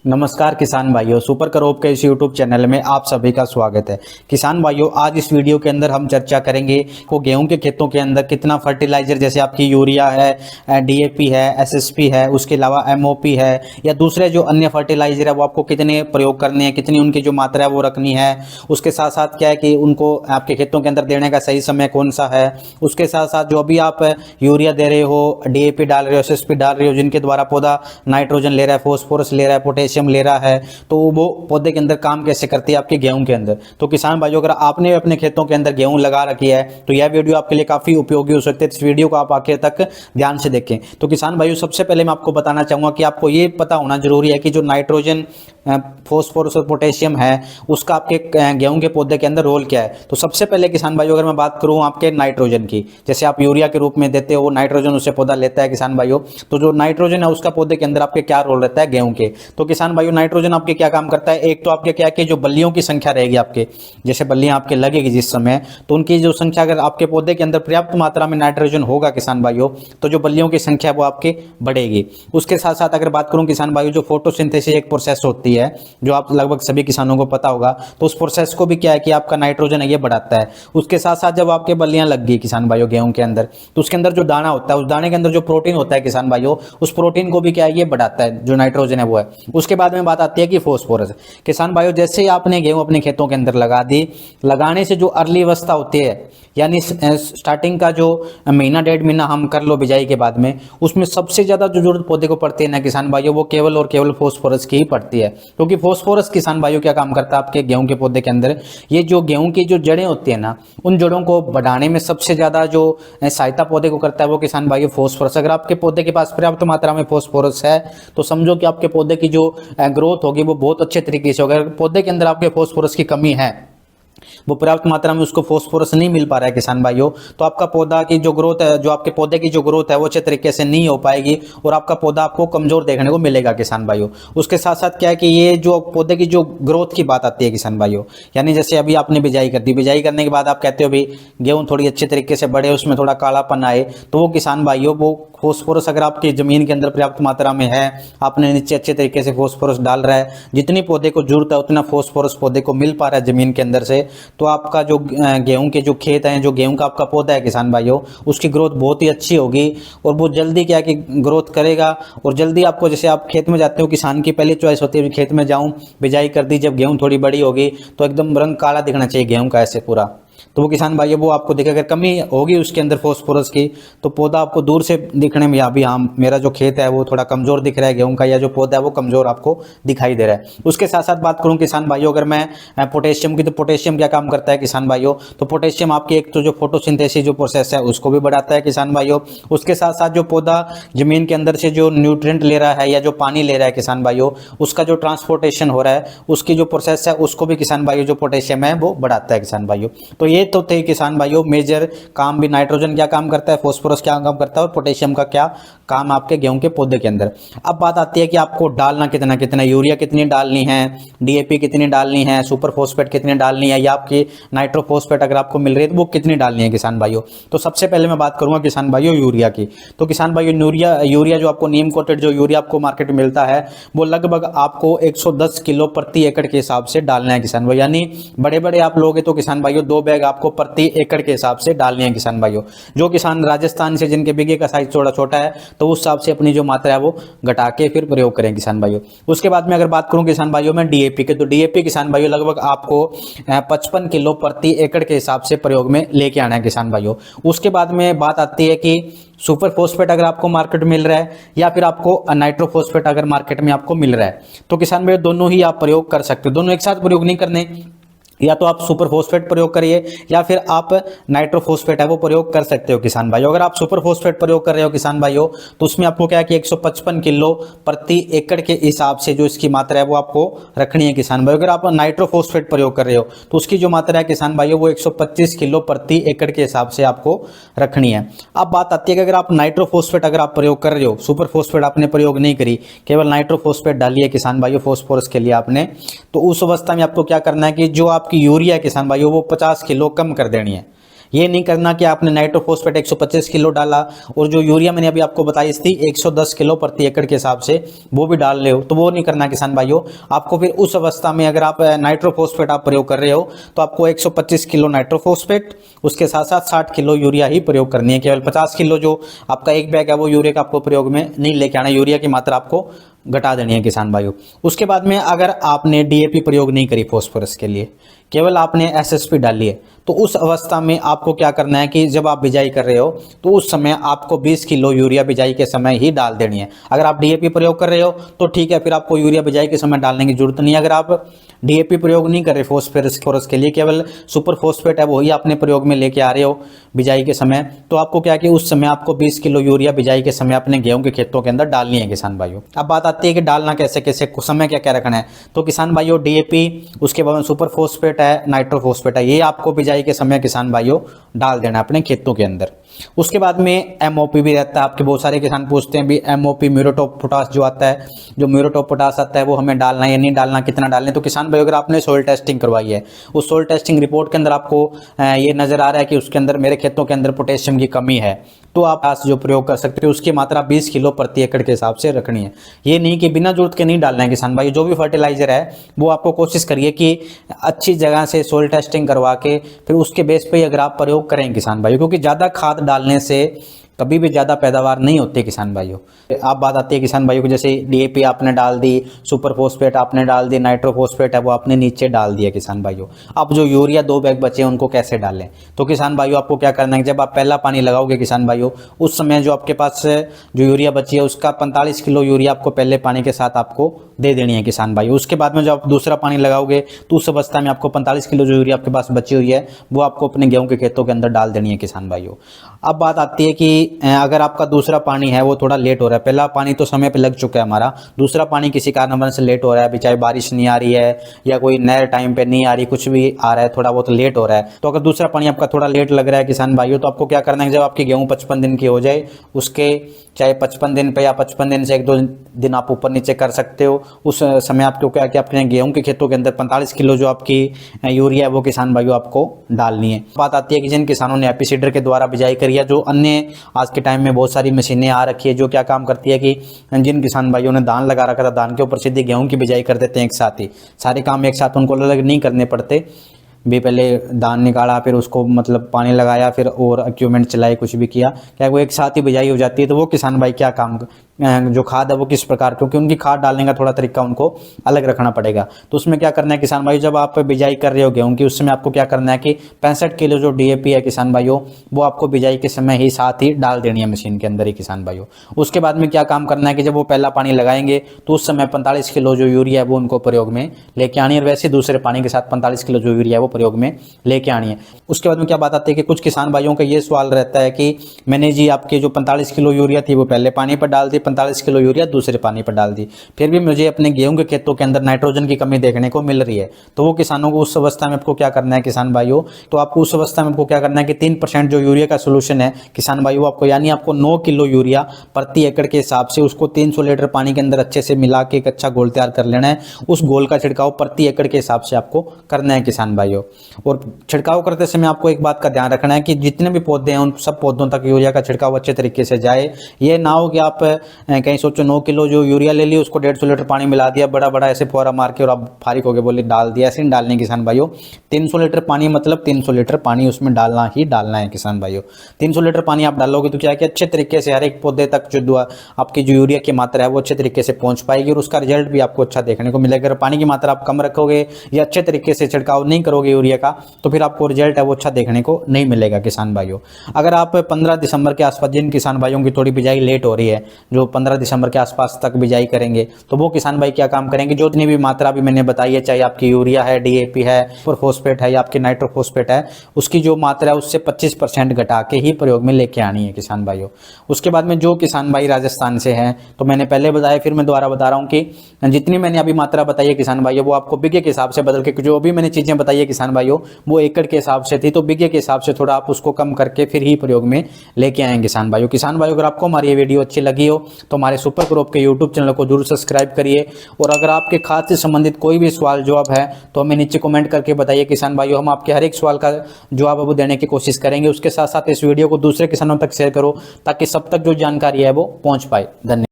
नमस्कार किसान भाइयों, सुपर क्रॉप के इस यूट्यूब चैनल में आप सभी का स्वागत है। किसान भाइयों, आज इस वीडियो के अंदर हम चर्चा करेंगे को गेहूं के खेतों के अंदर कितना फर्टिलाइजर जैसे आपकी यूरिया है, डीएपी है, एसएसपी है, उसके अलावा एमओपी है या दूसरे जो अन्य फर्टिलाइजर है वो आपको कितने प्रयोग करने हैं, कितनी उनकी जो मात्रा है वो रखनी है। उसके साथ साथ क्या है कि उनको आपके खेतों के अंदर देने का सही समय कौन सा है। उसके साथ साथ जो अभी आप यूरिया दे रहे हो, डीएपी डाल रहे हो, एसएसपी डाल रहे हो, जिनके द्वारा पौधा नाइट्रोजन ले रहा है, फॉस्फोरस ले रहा है, पोटेशियम ले रहा है, तो वो पौधे के अंदर काम कैसे करती है आपके गेहूं के अंदर। तो किसान भाइयों, अगर आपने अपने खेतों के अंदर गेहूं लगा रखी है तो यह वीडियो आपके लिए काफी उपयोगी हो सकती है। इस वीडियो को आप आखिर तक ध्यान से देखें। तो किसान भाइयों, सबसे पहले मैं आपको बताना चाहूंगा कि आपको ये पता होना जरूरी है कि जो नाइट्रोजन, फॉस्फोरस और पोटेशियम है उसका आपके गेहूं के पौधे के अंदर रोल क्या है। तो सबसे पहले किसान भाइयों, अगर मैं बात करूं आपके नाइट्रोजन की, जैसे आप यूरिया के रूप में देते हो, नाइट्रोजन उससे पौधा लेता है किसान भाइयों, तो जो नाइट्रोजन है उसका पौधे के अंदर आपके क्या रोल रहता है गेहूं के। तो किसान भाइयों, नाइट्रोजन आपके क्या काम करता है। एक तो आपके क्या कि जो बल्लियों की संख्या रहेगी, आपके जैसे बल्लियां आपके लगेगी जिस समय, तो उनकी जो संख्या, अगर आपके पौधे के अंदर पर्याप्त मात्रा में नाइट्रोजन होगा किसान भाइयों, तो जो बल्लियों की संख्या वो आपके बढ़ेगी। उसके साथ साथ अगर बात करूं किसान भाइयों, जो फोटोसिंथेसिस एक प्रोसेस होती है जो आप लगभग सभी किसानों को पता होगा, तो उस प्रोसेस को भी क्या है कि आपका नाइट्रोजन है ये बढ़ाता है। उसके साथ साथ जब आपके बल्लियां लग गई किसान भाइयों गेहूं के अंदर, तो उसके अंदर जो दाना होता है, उस दाने के अंदर जो प्रोटीन होता है किसान भाइयों, उस प्रोटीन को भी क्या है ये बढ़ाता है, जो नाइट्रोजन है वो है। उसके बाद में बात आती है कि फॉस्फोरस। किसान भाइयों, जैसे ही आपने गेहूं अपने खेतों के अंदर लगा दी, लगाने से जो अर्ली अवस्था होती है, यानी स्टार्टिंग का जो महीना डेढ़ महीना हम कर लो बिजाई के बाद में, उसमें सबसे ज्यादा जो जरूरत पौधे को पड़ती है ना किसान भाइयों, वो केवल और केवल फॉस्फोरस की ही पड़ती है। क्योंकि फॉस्फोरस किसान भाइयों क्या काम करता है आपके गेहूं के पौधे के अंदर, ये जो गेहूं की जो जड़ें होती है ना, उन जड़ों को बढ़ाने में सबसे ज्यादा जो सहायता पौधे को करता है वो किसान भाइयों फॉस्फोरस। अगर आपके पौधे के पास पर्याप्त मात्रा में फॉस्फोरस है तो समझो कि आपके पौधे की जो ग्रोथ होगी वो बहुत अच्छे तरीके से होगी। अगर पौधे के अंदर आपके फॉस्फोरस की कमी है, वो पर्याप्त मात्रा में उसको फॉस्फोरस नहीं मिल पा रहा है किसान भाइयों, तो आपका पौधा की जो ग्रोथ है, जो आपके पौधे की जो ग्रोथ है वो अच्छे तरीके से नहीं हो पाएगी और आपका पौधा आपको कमजोर देखने को मिलेगा किसान भाइयों। उसके साथ साथ क्या है कि ये जो पौधे की जो ग्रोथ की बात आती है किसान भाइयों, यानी जैसे अभी आपने बिजाई कर दी, बिजाई करने के बाद आप कहते हो भी गेहूं थोड़ी अच्छे तरीके से बढ़े, उसमें थोड़ा कालापन आए, तो वो किसान भाइयों वो फॉस्फोरस अगर आपकी जमीन के अंदर पर्याप्त मात्रा में है, आपने नीचे अच्छे तरीके से फॉस्फोरस डाल रहा है, जितनी पौधे को जरूरत है उतना फॉस्फोरस पौधे को मिल पा रहा है जमीन के अंदर से, तो आपका जो गेहूं के जो खेत हैं, जो गेहूं का आपका पौधा है किसान भाइयों, उसकी ग्रोथ बहुत ही अच्छी होगी और वो जल्दी क्या है कि ग्रोथ करेगा। और जल्दी आपको, जैसे आप खेत में जाते हो, किसान की पहली चॉइस होती है खेत में जाऊं, बिजाई कर दी, जब गेहूं थोड़ी बड़ी होगी तो एकदम रंग काला दिखना चाहिए गेहूं का ऐसे पूरा, तो वो किसान भाई वो आपको दिखे। अगर कमी होगी उसके अंदर फॉस्फोरस की तो पौधा आपको दूर से दिखने में, अभी हाँ मेरा जो खेत है वो थोड़ा कमजोर दिख रहा है गेहूं का, या जो पौधा है वो कमजोर आपको दिखाई दे रहा है। उसके साथ साथ बात करूं किसान भाइयों अगर मैं पोटेशियम की, तो पोटेशियम क्या काम करता है किसान भाइयों, तो पोटेशियम आपकी एक तो जो फोटोसिंथेसिस जो प्रोसेस है उसको भी बढ़ाता है किसान भाइयों। उसके साथ साथ जो पौधा जमीन के अंदर से जो न्यूट्रिएंट ले रहा है या जो पानी ले रहा है किसान भाइयों, उसका जो ट्रांसपोर्टेशन हो रहा है, उसकी जो प्रोसेस है उसको भी किसान भाइयों जो पोटेशियम है वो बढ़ाता है किसान भाइयों। तो ये तो थे किसान भाइयों मेजर काम भी, नाइट्रोजन क्या काम करता है, फॉस्फोरस क्या काम करता है और पोटेशियम का क्या काम आपके गेहूं के पौधे के अंदर। अब बात आती है कि आपको डालना कितना कितना, यूरिया कितनी डालनी है, डीएपी कितनी डालनी है, सुपर फॉस्फेट कितनी डालनी है, या आपकी नाइट्रोफॉस्फेट अगर आपको मिल रही है तो वो कितनी डालनी है किसान भाइयों। तो सबसे पहले मैं बात करूंगा किसान भाइयों यूरिया की। तो किसान भाइयों यूरिया जो आपको नीम कोटेड जो यूरिया आपको मार्केट में मिलता है वो लगभग आपको 110 किलो प्रति एकड़ के हिसाब से डालना है किसान भाई, यानी बड़े बड़े आप लोगे तो किसान भाइयों 2 बैग आपको प्रति एकड़ के हिसाब से डालने हैं किसान भाइयों। जो किसान राजस्थान से जिनके बिगे का साइज थोड़ा छोटा है तो उस हिसाब से अपनी जो मात्रा है वो घटा के फिर प्रयोग करें किसान भाइयों। उसके बाद में अगर बात करूं किसान भाइयों मैं डीएपी के, तो डीएपी किसान भाइयों लगभग आपको 55 किलो प्रति एकड़ के हिसाब से प्रयोग में लेके आना है किसान भाइयों। उसके बाद में बात आती है कि सुपर फॉस्फेट अगर आपको मार्केट में मिल रहा है या फिर आपको नाइट्रोफॉस्फेट अगर मार्केट में आपको मिल रहा है, तो किसान भाइयों दोनों ही आप प्रयोग कर सकते हो। दोनों एक साथ प्रयोग नहीं करने, या तो आप सुपर फॉस्फेट प्रयोग करिए या फिर आप नाइट्रोफॉस्फेट है वो प्रयोग कर सकते हो किसान भाइयों। अगर आप सुपर फॉस्फेट प्रयोग कर रहे हो किसान भाइयों तो उसमें आपको क्या है कि 155 किलो प्रति एकड़ के हिसाब से जो इसकी मात्रा है वो आपको रखनी है किसान भाइयों। अगर आप नाइट्रोफॉस्फेट प्रयोग कर रहे हो तो उसकी जो मात्रा है किसान भाइयों वो 125 किलो प्रति एकड़ के हिसाब से आपको रखनी है। अब बात आती है कि अगर आप नाइट्रोफॉस्फेट अगर आप प्रयोग कर रहे हो, सुपर फॉस्फेट आपने प्रयोग नहीं करी, केवल नाइट्रोफॉस्फेट डालिए किसान भाइयों फॉस्फोरस के लिए आपने, तो उस अवस्था में आपको क्या करना है कि जो आपकी यूरिया किसान भाइयों वो 50 किलो कम कर देनी है। ये नहीं करना कि आपने नाइट्रोफॉस्फेट 125 किलो डाला और जो यूरिया मैंने अभी आपको बताई थी 110 किलो प्रति एकड़ के हिसाब से वो भी डाल रहे हो, तो वो नहीं करना किसान भाइयों। आपको फिर उस अवस्था में अगर आप नाइट्रोफॉस्फेट आप प्रयोग कर रहे हो तो आपको 125 किलो नाइट्रोफॉस्फेट उसके साथ साथ 60 किलो यूरिया ही प्रयोग करनी है। केवल 50 किलो जो आपका एक बैग है वो यूरिया का आपको प्रयोग में नहीं लेके आना, यूरिया की मात्रा आपको घटा देनी है किसान भाइयों। उसके बाद में अगर आपने डीएपी प्रयोग नहीं करी फॉस्फोरस के लिए, केवल आपने एसएसपी डाली है, तो उस अवस्था में आपको क्या करना है कि जब आप बिजाई कर रहे हो तो उस समय आपको 20 किलो यूरिया बिजाई के समय ही डाल देनी है। अगर आप डीएपी प्रयोग कर रहे हो तो ठीक है, फिर आपको यूरिया बिजाई के समय डालने की जरूरत नहीं है। अगर आप डीएपी प्रयोग नहीं कर रहे फॉस्फोरस के लिए, केवल सुपर फॉस्फेट है वही आपने प्रयोग में लेके आ रहे हो बिजाई के समय, तो आपको क्या कि उस समय आपको 20 किलो यूरिया बिजाई के समय अपने गेहूं के खेतों के अंदर डालनी है किसान भाइयों। अब बात आती है कि डालना कैसे कैसे, समय क्या क्या रखना है। तो किसान भाइयों डीएपी, उसके बाद में सुपर फॉस्फेट है, नाइट्रोफॉस्फेट है, ये आपको बिजाई के समय किसान भाइयों डाल देना अपने खेतों के अंदर। उसके बाद में एमओपी भी रहता है। आपके बहुत सारे किसान पूछते हैं भी एमओपी म्यूरेटॉप पोटास जो आता है, जो म्यूरेटॉप पोटास आता है वो हमें डालना है या नहीं डालना, कितना डालना है। तो किसान भाई अगर आपने सोइल टेस्टिंग करवाई है, उस सोइल टेस्टिंग रिपोर्ट के अंदर आपको ये नजर आ रहा है कि उसके अंदर मेरे खेतों के अंदर पोटेशियम की कमी है, तो आप जो प्रयोग कर सकते हो उसकी मात्रा 20 किलो प्रति एकड़ के हिसाब से रखनी है। ये नहीं कि बिना जरूरत के नहीं डालना है किसान भाई। जो भी फर्टिलाइजर है वो आपको कोशिश करिए कि अच्छी जगह से सोइल टेस्टिंग करवा के फिर उसके बेस पे अगर आप प्रयोग करें किसान भाई, क्योंकि ज़्यादा खाद डालने से कभी भी ज़्यादा पैदावार नहीं होती किसान भाइयों। आप बात आती है किसान भाइयों को, जैसे डीएपी आपने डाल दी, सुपर फॉस्फेट आपने डाल दी, नाइट्रोफॉस्फेट है वो आपने नीचे डाल दिया किसान भाइयों। अब जो यूरिया 2 बैग बचे हैं उनको कैसे डालें, तो किसान भाइयों आपको क्या करना है, जब आप पहला पानी लगाओगे किसान भाइयों, उस समय जो आपके पास जो यूरिया बची है उसका 45 किलो यूरिया आपको पहले पानी के साथ आपको दे देनी है किसान भाइयों। उसके बाद में जब आप दूसरा पानी लगाओगे तो उस अवस्था में आपको 45 किलो जो यूरिया आपके पास बची हुई है वो आपको अपने गेहूं के खेतों के अंदर डाल देनी है किसान भाइयों। अब बात आती है कि अगर आपका दूसरा पानी है वो थोड़ा लेट हो रहा है, पहला पानी तो समय पे लग चुका है हमारा, दूसरा पानी किसी कारणवश से लेट हो रहा है, अभी चाहे बारिश नहीं आ रही है या कोई नहर टाइम पे नहीं आ रही, कुछ भी आ रहा है, थोड़ा बहुत लेट हो रहा है, तो अगर दूसरा पानी आपका थोड़ा लेट लग रहा है किसान भाइयों, तो आपको क्या करना है, जब आपकी गेहूं 55 दिन की हो जाए, उसके चाहे 55 दिन पे या 55 दिन से 1-2 दिन आप ऊपर नीचे कर सकते हो, उस समय आपको क्या कि अपने गेहूं के खेतों के अंदर 45 किलो जो आपकी यूरिया है वो किसान भाइयों आपको डालनी है। बात आती है कि जिन किसानों ने एपीसीडर के द्वारा बिजाई करी है, जो अन्य आज के टाइम में बहुत सारी मशीनें आ रखी है जो क्या काम करती है कि जिन किसान भाइयों ने धान लगा रखा था, धान के ऊपर सीधे गेहूं की बिजाई कर देते हैं एक साथ ही, सारे काम एक साथ उनको अलग नहीं करने पड़ते भी, पहले धान निकाला फिर उसको मतलब पानी लगाया फिर और इक्विपमेंट चलाए कुछ भी किया, क्या वो एक साथ ही बिजाई हो जाती है। तो वो किसान भाई क्या काम जो खाद है वो किस प्रकार, क्योंकि उनकी खाद डालने का थोड़ा तरीका उनको अलग रखना पड़ेगा। तो उसमें क्या करना है किसान भाई, जब आप बिजाई कर रहे हो गेहूं की, उस समय आपको क्या करना है कि 65 किलो जो डीएपी है किसान भाइयों वो आपको बिजाई के समय ही साथ ही डाल देनी है मशीन के अंदर ही किसान भाइयों। उसके बाद में क्या काम करना है कि जब वो पहला पानी लगाएंगे तो उस समय 45 किलो जो यूरिया है वो उनको प्रयोग में लेके आनी है, और वैसे दूसरे पानी के साथ 45 किलो जो यूरिया है वो प्रयोग में लेके आनी है। उसके बाद में क्या बात आती है कि कुछ किसान भाइयों का ये सवाल रहता है कि मैंने जी आपके जो 45 किलो यूरिया थी वो पहले पानी पर डाल दी, 45 किलो यूरिया दूसरे पानी पर डाल दी, फिर भी मुझे अपने गेहूं के खेतों के अंदर नाइट्रोजन की कमी देखने को मिल रही है। तो वो किसानों को उस अवस्था में आपको क्या करना है किसान भाइयों, तो आपको उस अवस्था में आपको क्या करना है कि 3% जो यूरिया का सोल्यूशन है किसान भाइयों आपको, यानी आपको 9 किलो यूरिया प्रति एकड़ के हिसाब से उसको 300 लीटर पानी के अंदर अच्छे से मिला के एक अच्छा घोल तैयार कर लेना है। उस घोल का छिड़काव प्रति एकड़ के हिसाब से आपको करना है किसान भाइयों। और छिड़काव करते समय आपको एक बात का ध्यान रखना है कि जितने भी पौधे हैं उन सब पौधों तक यूरिया का छिड़काव अच्छे तरीके से जाए। ये ना हो कि आप कहीं सोचो 9 किलो जो यूरिया ले ली उसको 150 लीटर पानी मिला दिया, बड़ा बड़ा ऐसे फुहारा मार के और आप फारिग हो गए बोले डाल दिया, ऐसे नहीं डालने किसान भाइयों। 300 लीटर पानी मतलब 300 लीटर पानी उसमें डालना ही डालना है किसान भाइयों। 300 लीटर पानी आप डालोगे तो क्या है कि अच्छे तरीके से हर एक पौधे तक जो आपकी जो यूरिया की मात्रा है वो अच्छे तरीके से पहुंच पाएगी और उसका रिजल्ट भी आपको अच्छा देखने को मिलेगा। अगर पानी की मात्रा आप कम रखोगे या अच्छे तरीके से छिड़काव नहीं करोगे यूरिया का तो फिर आपको रिजल्ट है वो अच्छा देखने को नहीं मिलेगा किसान भाइयों। अगर आप 15 दिसंबर के आसपास, जिन किसान भाइयों की थोड़ी बिजाई लेट हो रही है, जो 15 दिसंबर के आसपास तक बिजाई करेंगे, तो वो किसान भाई क्या काम करेंगे, जो इतनी भी मात्रा भी मैंने बताई है, चाहे आपकी यूरिया है, डीएपी है, सुपर फॉस्फेट है या आपकी नाइट्रोफॉस्फेट है, उसकी जो मात्रा है उससे 25% घटा के ही प्रयोग में लेके आनी है किसान भाइयों। उसके बाद में जो किसान भाई राजस्थान से हैं, तो मैंने पहले बताया फिर मैं दोबारा बता रहा हूँ कि जितनी मैंने अभी मात्रा बताई है किसान भाइयों वो आपको बीघे के हिसाब से बदल के, जो भी मैंने चीजें बताई है किसान भाइयों वो एकड़ के हिसाब से थी, तो बीघे के हिसाब से थोड़ा आप उसको कम करके फिर ही प्रयोग में लेके आएंगे किसान भाइयों। किसान भाइयों अगर आपको हमारी ये वीडियो अच्छी लगी हो तो हमारे सुपर क्रॉप के यूट्यूब चैनल को जरूर सब्सक्राइब करिए। और अगर आपके खाद से संबंधित कोई भी सवाल जवाब है तो हमें नीचे कमेंट करके बताइए किसान भाइयों, हम आपके हर एक सवाल का जवाब अब देने की कोशिश करेंगे। उसके साथ साथ इस वीडियो को दूसरे किसानों तक शेयर करो ताकि सब तक जो जानकारी है वो पहुंच पाए। धन्यवाद।